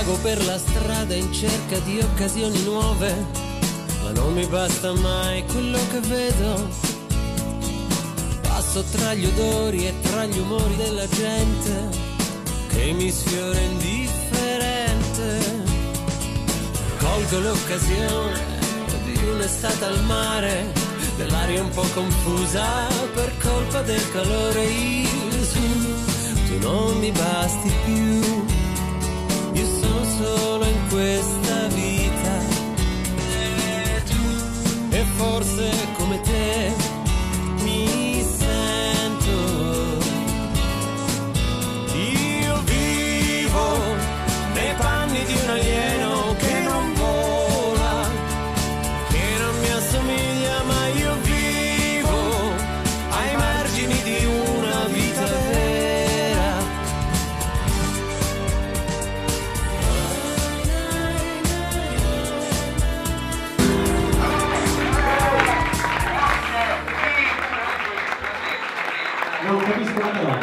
Vago per la strada in cerca di occasioni nuove, ma non mi basta mai quello che vedo. Passo tra gli odori e tra gli umori della gente che mi sfiora indifferente. Colgo l'occasione di un'estate al mare, dell'aria un po' confusa per colpa del calore. Tu non mi basti più, io sono solo in questa vita. E forse come te mi sento. Io vivo nei panni di un alieno che non vola, che non mi assomiglia, ma io vivo ai margini di una vita vera. Non capisco la parola.